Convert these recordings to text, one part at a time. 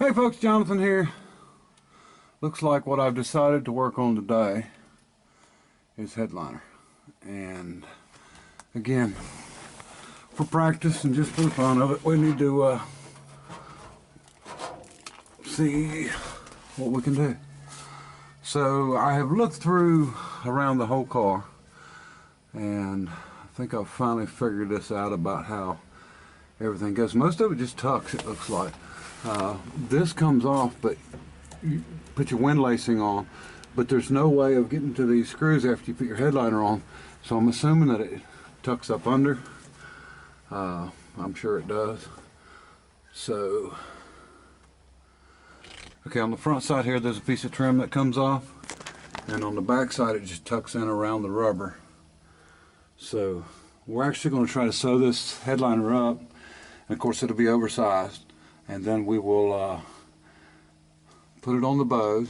Hey folks, Jonathan here. Looks like what I've decided to work on today is headliner. And again, for practice and just for the fun of it, we need to see what we can do. So I have looked through around the whole car, and I think I've finally figured this out about how everything goes. Most of it just tucks, it looks like. This comes off, but you put your wind lacing on, but there's no way of getting to these screws after you put your headliner on, so I'm assuming that it tucks up under. I'm sure it does. So okay, on the front side here there's a piece of trim that comes off, and on the back side it just tucks in around the rubber. So we're actually going to try to sew this headliner up, and of course it'll be oversized, and then we will put it on the bows,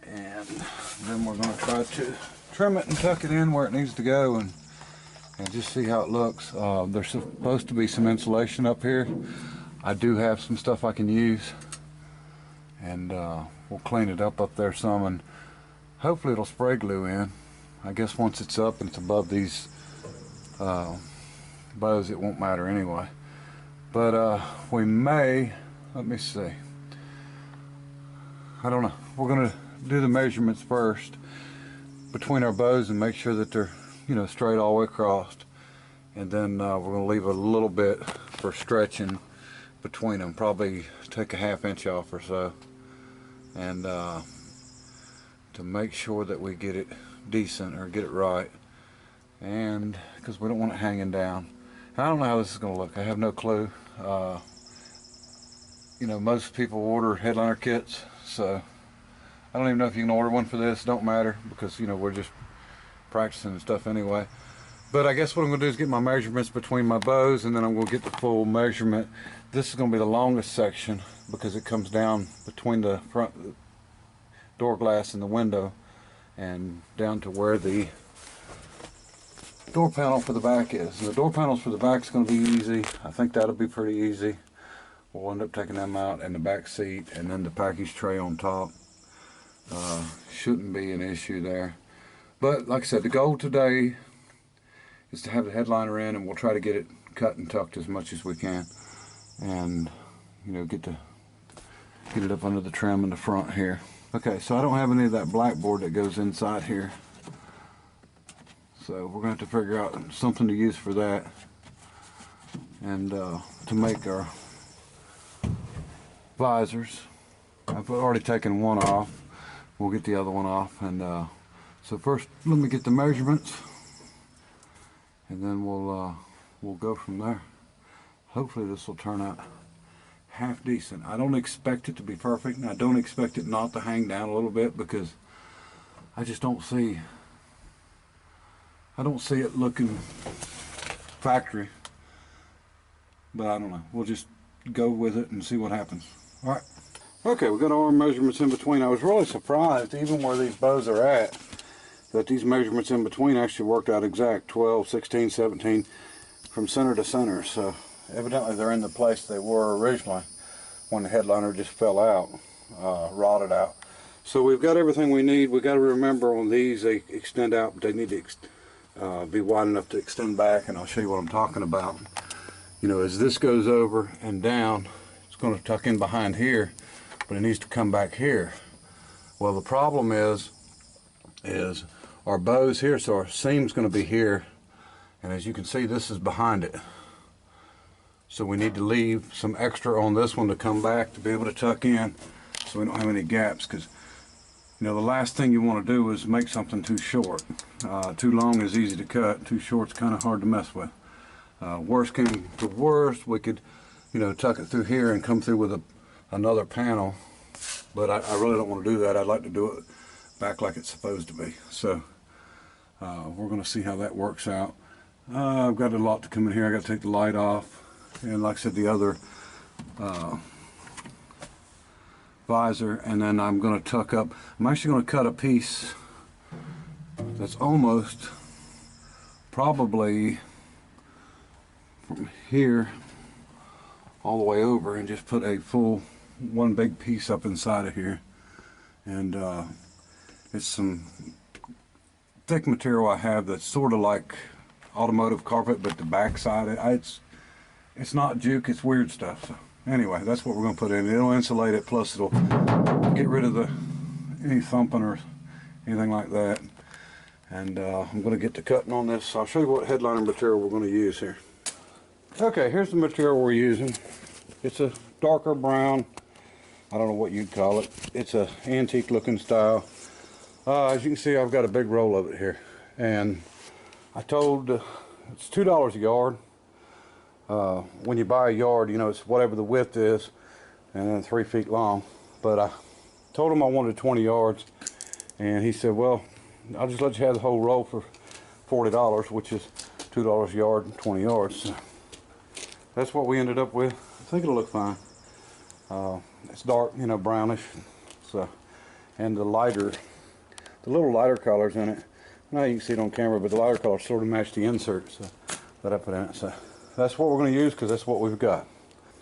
and then we're going to try to trim it and tuck it in where it needs to go, and just see how it looks. There's supposed to be some insulation up here. I do have some stuff I can use, and we'll clean it up there some, and hopefully it'll spray glue in. I guess once it's up and it's above these bows, it won't matter anyway. But we may, let me see, I don't know, we're going to do the measurements first between our bows and make sure that they're, you know, straight all the way across, and then we're going to leave a little bit for stretching between them, probably take a ½ inch off or so, and to make sure that we get it decent or get it right, and because we don't want it hanging down. I don't know how this is going to look. I have no clue. You know, most people order headliner kits, so I don't even know if you can order one for this. Don't matter, because, you know, we're just practicing and stuff anyway. But I guess what I'm going to do is get my measurements between my bows, and then I'm going to get the full measurement. This is going to be the longest section because it comes down between the front door glass and the window and down to where the door panel for the back is. And the door panels for the back is going to be easy. I think that'll be pretty easy. We'll end up taking them out, and the back seat, and then the package tray on top. Shouldn't be an issue there. But like I said, the goal today is to have the headliner in, and we'll try to get it cut and tucked as much as we can, and, you know, get it up under the trim in the front here. Okay, so I don't have any of that blackboard that goes inside here, so we're going to have to figure out something to use for that, and to make our visors. I've already taken one off. We'll get the other one off, and so first let me get the measurements, and then we'll go from there. Hopefully this will turn out half decent. I don't expect it to be perfect, and I don't expect it not to hang down a little bit, because I just don't see it looking factory. But I don't know, we'll just go with it and see what happens. All right. Okay, we got all our measurements in between. I was really surprised, even where these bows are at, that these measurements in between actually worked out exact, 12, 16, 17, from center to center. So evidently they're in the place they were originally when the headliner just fell out, rotted out. So we've got everything we need. We got to remember on these, they extend out, but they need to be wide enough to extend back, and I'll show you what I'm talking about. You know, as this goes over and down, it's going to tuck in behind here, but it needs to come back here. Well, the problem is our bows here, so our seam's going to be here, and as you can see, this is behind it. So we need to leave some extra on this one to come back to be able to tuck in, so we don't have any gaps, because, you know, the last thing you want to do is make something too short. Too long is easy to cut, too short's kind of hard to mess with. Worst came to worst, we could, you know, tuck it through here and come through with another panel, but I really don't want to do that. I'd like to do it back like it's supposed to be. So we're going to see how that works out. I've got a lot to come in here. I got to take the light off, and like I said, the other visor, and then I'm going to tuck up. I'm actually going to cut a piece that's almost probably from here all the way over, and just put a full one big piece up inside of here, and it's some thick material I have that's sort of like automotive carpet, but the back side, it's not juke, it's weird stuff. So anyway, that's what we're going to put in. It'll insulate it, plus it'll get rid of any thumping or anything like that. And I'm going to get to cutting on this. I'll show you what headliner material we're going to use here. Okay, here's the material we're using. It's a darker brown. I don't know what you'd call it. It's a antique looking style. As you can see, I've got a big roll of it here. And I told, it's $2 a yard. When you buy a yard, you know, it's whatever the width is, and then 3 feet long. But I told him I wanted 20 yards, and he said, well, I'll just let you have the whole roll for $40, which is $2 a yard and 20 yards. So that's what we ended up with. I think it'll look fine. It's dark, you know, brownish. So, and the little lighter colors in it. Now you can see it on camera, but the lighter colors sort of match the inserts that I put in it. So that's what we're going to use, because that's what we've got.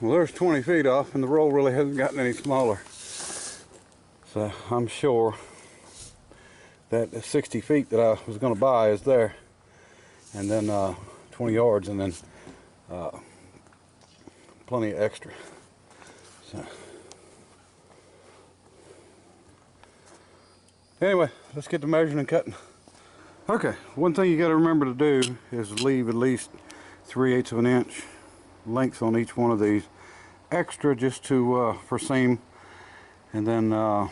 Well, there's 20 feet off, and the roll really hasn't gotten any smaller. So I'm sure that the 60 feet that I was going to buy is there, and then 20 yards, and then plenty of extra. So anyway, let's get to measuring and cutting. Okay, one thing you got to remember to do is leave at least 3/8 of an inch length on each one of these extra, just to for seam. And then I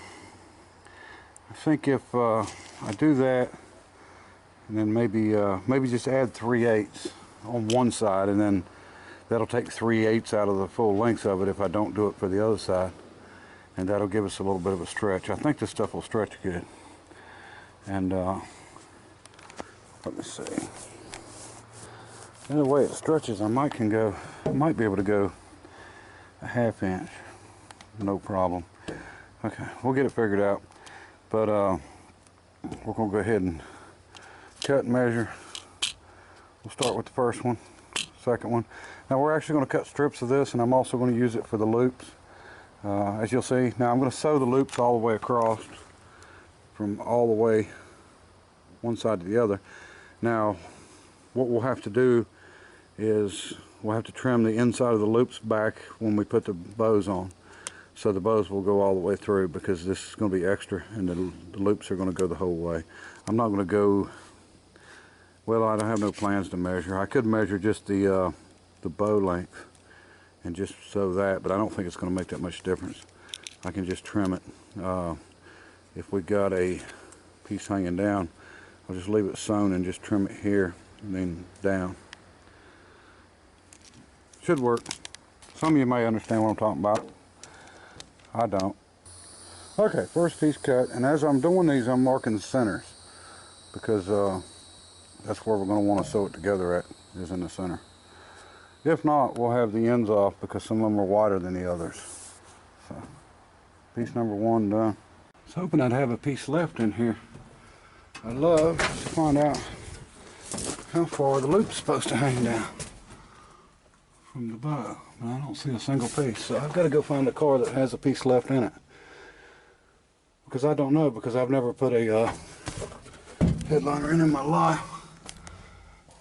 think if I do that, and then maybe just add 3/8 on one side, and then that'll take 3/8 out of the full length of it if I don't do it for the other side, and that'll give us a little bit of a stretch. I think this stuff will stretch good. And let me see. The way it stretches, I might be able to go a 1/2 inch, no problem. Okay, we'll get it figured out. But we're gonna go ahead and cut and measure. We'll start with the first one, second one. Now we're actually going to cut strips of this, and I'm also going to use it for the loops, as you'll see. Now I'm going to sew the loops all the way across, from all the way one side to the other. Now what we'll have to do is we'll have to trim the inside of the loops back when we put the bows on, so the bows will go all the way through, because this is going to be extra, and the loops are going to go the whole way. I'm not going to go, well, I don't have no plans to measure. I could measure just the bow length and just sew that, but I don't think it's going to make that much difference. I can just trim it. If we got a piece hanging down, I'll just leave it sewn and just trim it here and then down. Should work. Some of you may understand what I'm talking about. I don't. Okay, first piece cut, and as I'm doing these, I'm marking the centers, because that's where we're going to want to sew it together at, is in the center. If not, we'll have the ends off, because some of them are wider than the others. So, piece number 1 done. I was hoping I'd have a piece left in here. I'd love to find out how far the loop's supposed to hang down from the bow, but I don't see a single piece. So I've got to go find a car that has a piece left in it, because I don't know, because I've never put a headliner in my life.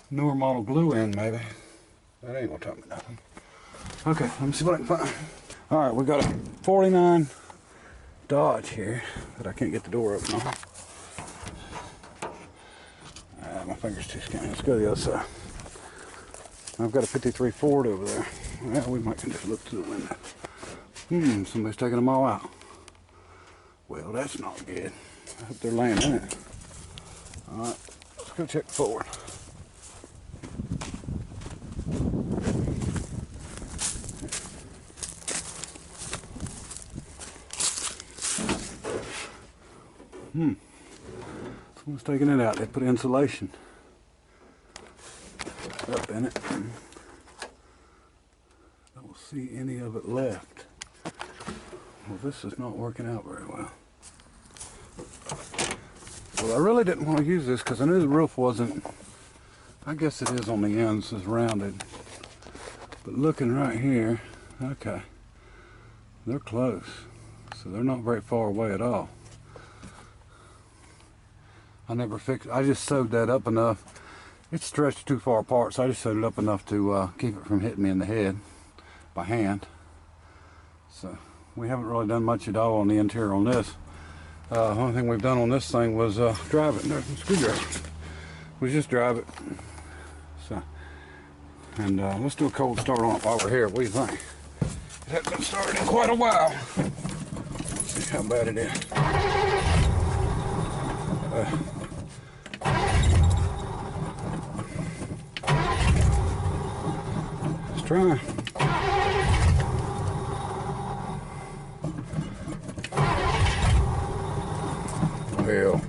Newer model glue in, maybe. That ain't gonna tell me nothing. Okay, let me see what I can find. All right, we got a 49 Dodge here that I can't get the door open on. My finger's too skinny. Let's go to the other side. I've got a 53 Ford over there. Well, we might can just look through the window. Somebody's taking them all out. Well, that's not good. I hope they're laying in it. All right, let's go check forward. Someone's taking it out. They put insulation up in it. Don't see any of it left. Well, this is not working out very well. Well, I really didn't want to use this because I knew the roof wasn't, I guess it is on the ends, it's rounded. But looking right here, okay, They're close, so they're not very far away at all. I just sewed that up enough. It's stretched too far apart, so I just sewed it up enough to keep it from hitting me in the head by hand. So we haven't really done much at all on the interior on this. The only thing we've done on this thing was drive it. There's some screwdrivers. We just drive it. So, and let's do a cold start on it while we're here. What do you think? It hasn't been started in quite a while. Let's see how bad it is. Let's try. Well.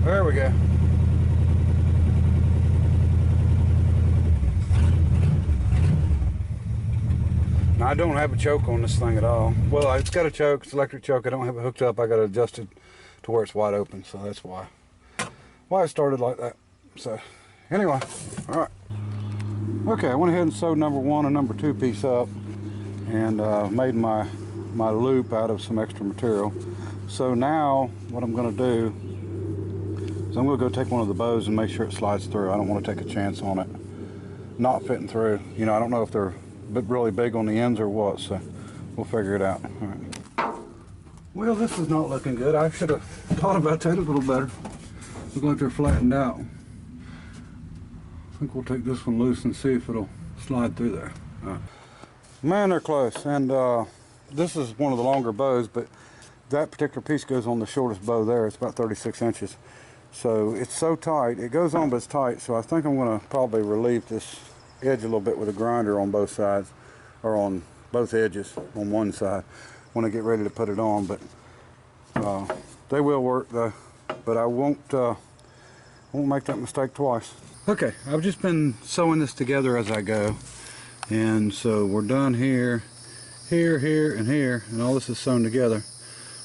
There we go. Now, I don't have a choke on this thing at all. Well, it's got a choke, it's electric choke. I don't have it hooked up. I got it adjusted to where it's wide open, so that's why it started like that. So anyway, all right. Okay, I went ahead and sewed number 1 and number 2 piece up, and made my loop out of some extra material. So now what I'm going to do is I'm going to go take one of the bows and make sure it slides through. I don't want to take a chance on it not fitting through. You know, I don't know if they're really big on the ends or what, so we'll figure it out. All right. Well, this is not looking good. I should have thought about that a little better. Look like they're flattened out. I think we'll take this one loose and see if it'll slide through there. Man, they're close. And this is one of the longer bows, but that particular piece goes on the shortest bow there. It's about 36 inches. So it's so tight. It goes on, but it's tight. So I think I'm going to probably relieve this edge a little bit with a grinder on both sides, or on both edges on one side when I get ready to put it on. But they will work though. But I won't make that mistake twice. Okay, I've just been sewing this together as I go, and so we're done here, here, and here, and all this is sewn together.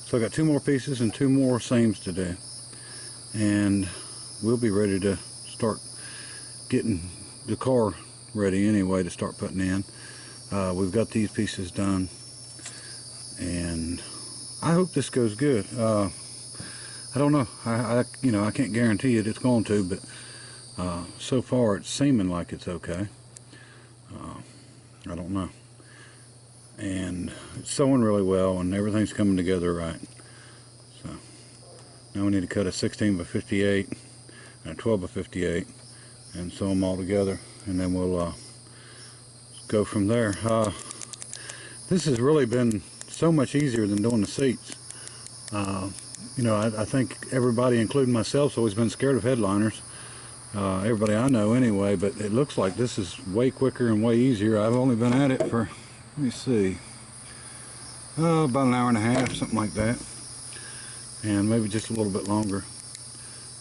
So I got 2 more pieces and 2 more seams to do, and we'll be ready to start getting the car ready anyway to start putting in. We've got these pieces done, and I hope this goes good. I don't know. I can't guarantee it. It's going to, but so far it's seeming like it's okay. I don't know. And it's sewing really well, and everything's coming together right. So now we need to cut a 16 by 58 and a 12 by 58 and sew them all together, and then we'll go from there. This has really been so much easier than doing the seats. You know, I think everybody, including myself, has always been scared of headliners. Everybody I know anyway, but it looks like this is way quicker and way easier. I've only been at it for, let me see, about an hour and a half, something like that, and maybe just a little bit longer.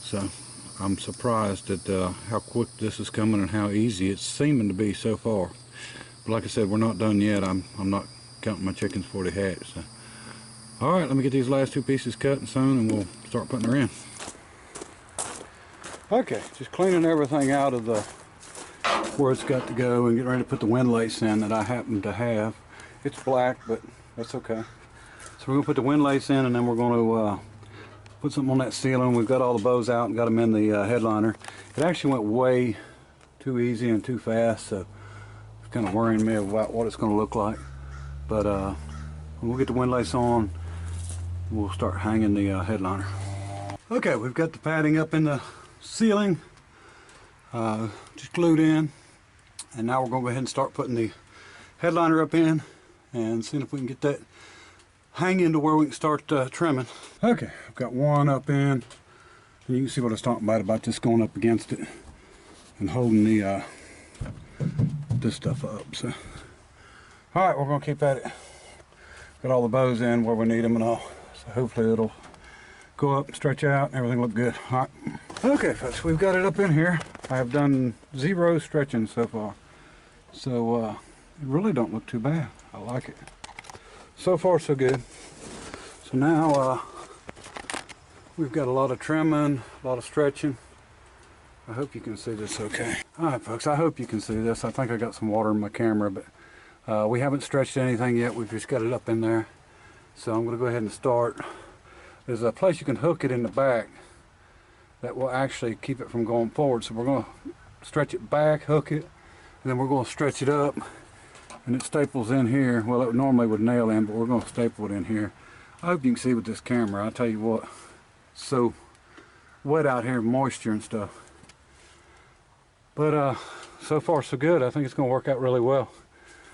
So I'm surprised at how quick this is coming and how easy it's seeming to be so far. But like I said, we're not done yet. I'm not counting my chickens before they hatch. So. All right, let me get these last 2 pieces cut and sewn, and we'll start putting her in. Okay, just cleaning everything out of the where it's got to go and getting ready to put the windlace in that I happen to have. It's black, but that's okay. So we're going to put the windlace in, and then we're going to put something on that ceiling. We've got all the bows out and got them in the headliner. It actually went way too easy and too fast, so it's kind of worrying me about what it's going to look like. But when we get the windlace on, we'll start hanging the headliner. Okay, we've got the padding up in the ceiling, just glued in, and now we're going to go ahead and start putting the headliner up in and seeing if we can get that hanging to where we can start trimming. Okay, I've got one up in, and you can see what I was talking about just going up against it and holding the this stuff up. So, all right, we're going to keep at it. Got all the bows in where we need them and all, so hopefully it'll go up, stretch out, and everything look good. All right. Okay, folks, we've got it up in here. I have done 0 stretching so far, so it really don't look too bad. I like it. So far, so good. So now we've got a lot of trimming, a lot of stretching, I hope you can see this okay. Alright folks, I hope you can see this. I think I got some water in my camera, but we haven't stretched anything yet. We've just got it up in there. So I'm going to go ahead and start. There's a place you can hook it in the back that will actually keep it from going forward. So we're going to stretch it back, hook it, and then we're going to stretch it up, and it staples in here. Well, it normally would nail in, but we're going to staple it in here. I hope you can see with this camera. I'll tell you what, it's so wet out here, moisture and stuff. But so far so good. I think it's going to work out really well.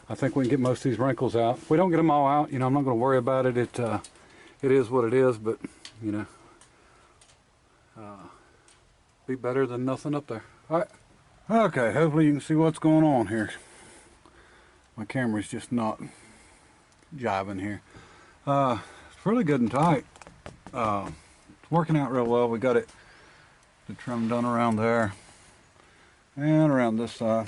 I think we can get most of these wrinkles out. If we don't get them all out, you know, I'm not going to worry about it. It is what it is, but you know, be better than nothing up there. All right. Okay, hopefully you can see what's going on here. My camera's just not jiving here. It's really good and tight. It's working out real well. We got it, the trim done around there and around this side.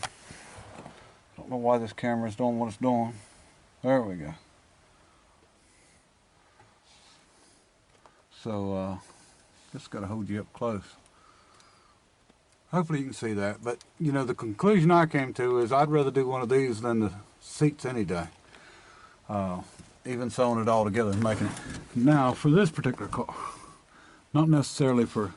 Don't know why this camera is doing what it's doing. There we go. So just got to hold you up close. Hopefully you can see that. But you know, the conclusion I came to is I'd rather do one of these than the seats any day. Even sewing it all together and making it. Now for this particular car, not necessarily for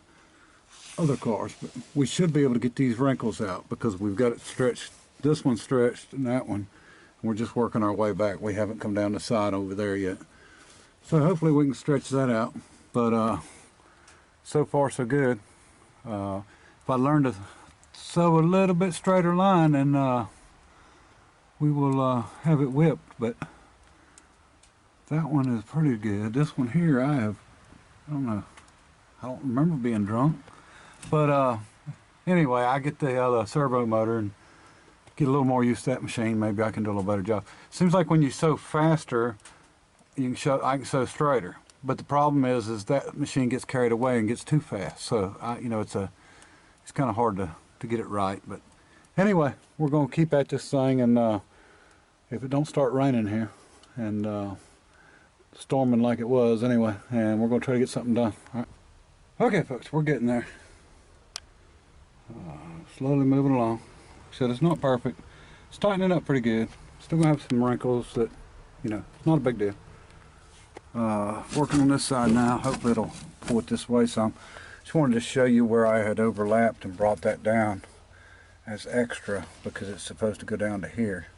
other cars, but we should be able to get these wrinkles out because we've got it stretched. This one's stretched and that one. We're just working our way back. We haven't come down the side over there yet. So hopefully we can stretch that out. But so far so good. If I learn to sew a little bit straighter line, then we will have it whipped. But that one is pretty good. This one here, I don't know. I don't remember being drunk. But anyway, I get the other servo motor and get a little more used to that machine. Maybe I can do a little better job. Seems like when you sew faster, I can sew straighter. But the problem is that machine gets carried away and gets too fast. So you know, it's kind of hard to get it right. But anyway, we're going to keep at this thing, and if it don't start raining here and storming like it was anyway, and we're going to try to get something done. All right. Okay, folks, we're getting there. Slowly moving along. Like I said, it's not perfect. It's tightening up pretty good. Still gonna have some wrinkles that, you know, not a big deal. Working on this side now. Hopefully it'll pull it this way some. Just wanted to show you where I had overlapped and brought that down as extra because it's supposed to go down to here.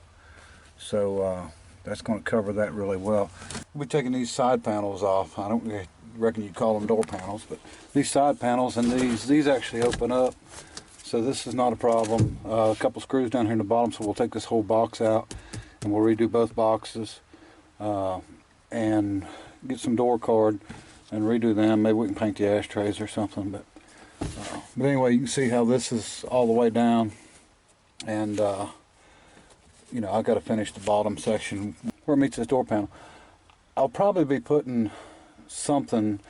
So that's going to cover that really well. We'll be taking these side panels off. I don't reckon you'd call them door panels, but these side panels and these actually open up. So this is not a problem. A couple screws down here in the bottom, so we'll take this whole box out and we'll redo both boxes and get some door card and redo them. Maybe we can paint the ashtrays or something. But anyway, you can see how this is all the way down, and you know, I've got to finish the bottom section where it meets this door panel. I'll probably be putting something.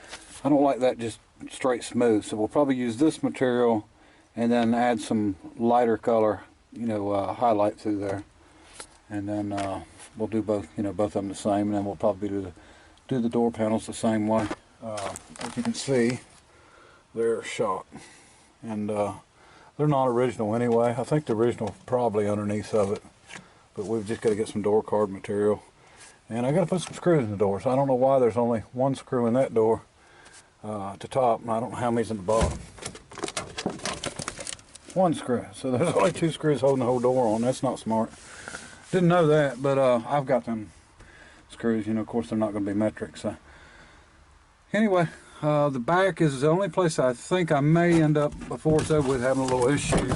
I don't like that just straight smooth, so we'll probably use this material and then add some lighter color, you know, highlight through there, and then we'll do both, you know, both of them the same, and then we'll probably do the door panels the same way. As you can see, they're shot, and they're not original anyway. I think the original probably underneath of it, but we've just got to get some door card material, and I got to put some screws in the door. So I don't know why there's only one screw in that door at the top, and I don't know how many's in the bottom. One screw, so there's only two screws holding the whole door on. That's not smart. Didn't know that, but I've got them screws. You know, of course they're not going to be metric. So anyway, the back is the only place I think I may end up before it's over with having a little issues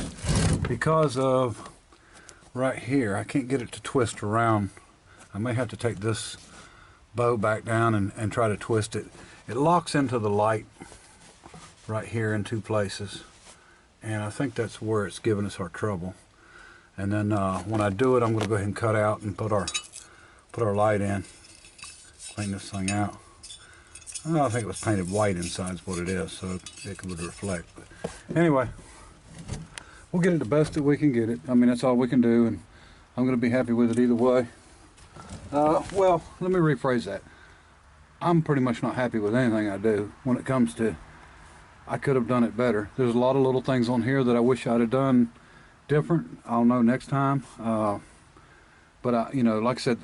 because of right here. I can't get it to twist around. I may have to take this bow back down and try to twist it. It locks into the light right here in two places, and I think that's where it's giving us our trouble. And then when I do it, I'm going to go ahead and cut out and put our light in, clean this thing out. I think it was painted white inside is what it is, so it would reflect. But anyway, we'll get it the best that we can get it. I mean, that's all we can do, and I'm going to be happy with it either way. Well, let me rephrase that. I'm pretty much not happy with anything I do when it comes to I could have done it better. There's a lot of little things on here that I wish I'd have done different. I'll know next time. But you know, like I said,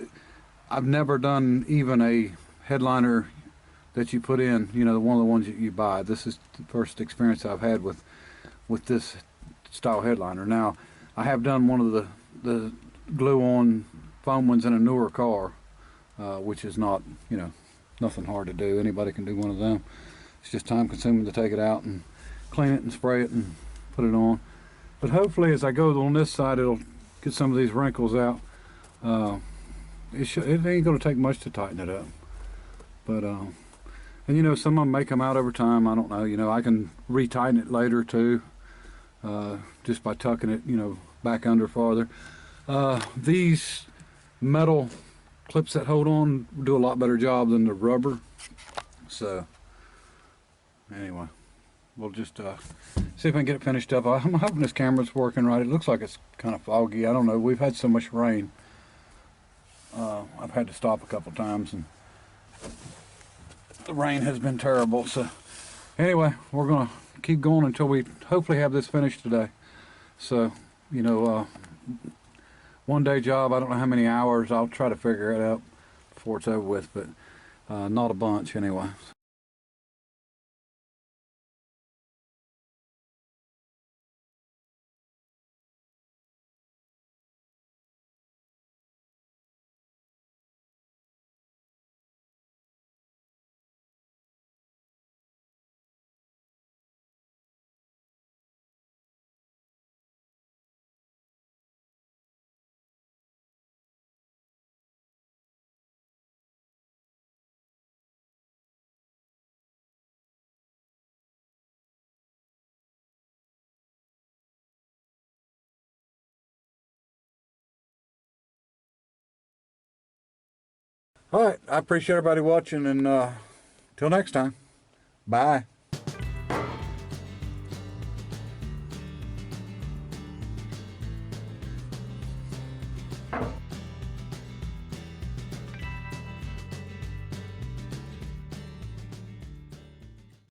I've never done even a headliner that you put in. You know, one of the ones that you buy. This is the first experience I've had with this style headliner. Now, I have done one of the glue-on foam ones in a newer car, which is not, you know, nothing hard to do. Anybody can do one of them. It's just time consuming to take it out and clean it and spray it and put it on. But hopefully as I go on this side, it'll get some of these wrinkles out. It ain't going to take much to tighten it up. But, and you know, some of them may come out over time. I don't know. You know, I can retighten it later too, just by tucking it, you know, back under farther. These metal clips that hold on do a lot better job than the rubber. So anyway, we'll just see if I can get it finished up. I'm hoping this camera's working right. It looks like it's kind of foggy. I don't know. We've had so much rain. I've had to stop a couple times, and the rain has been terrible. So anyway, we're going to keep going until we hopefully have this finished today. So, you know, one day job. I don't know how many hours. I'll try to figure it out before it's over with, but not a bunch anyway. All right, I appreciate everybody watching, and till next time, bye.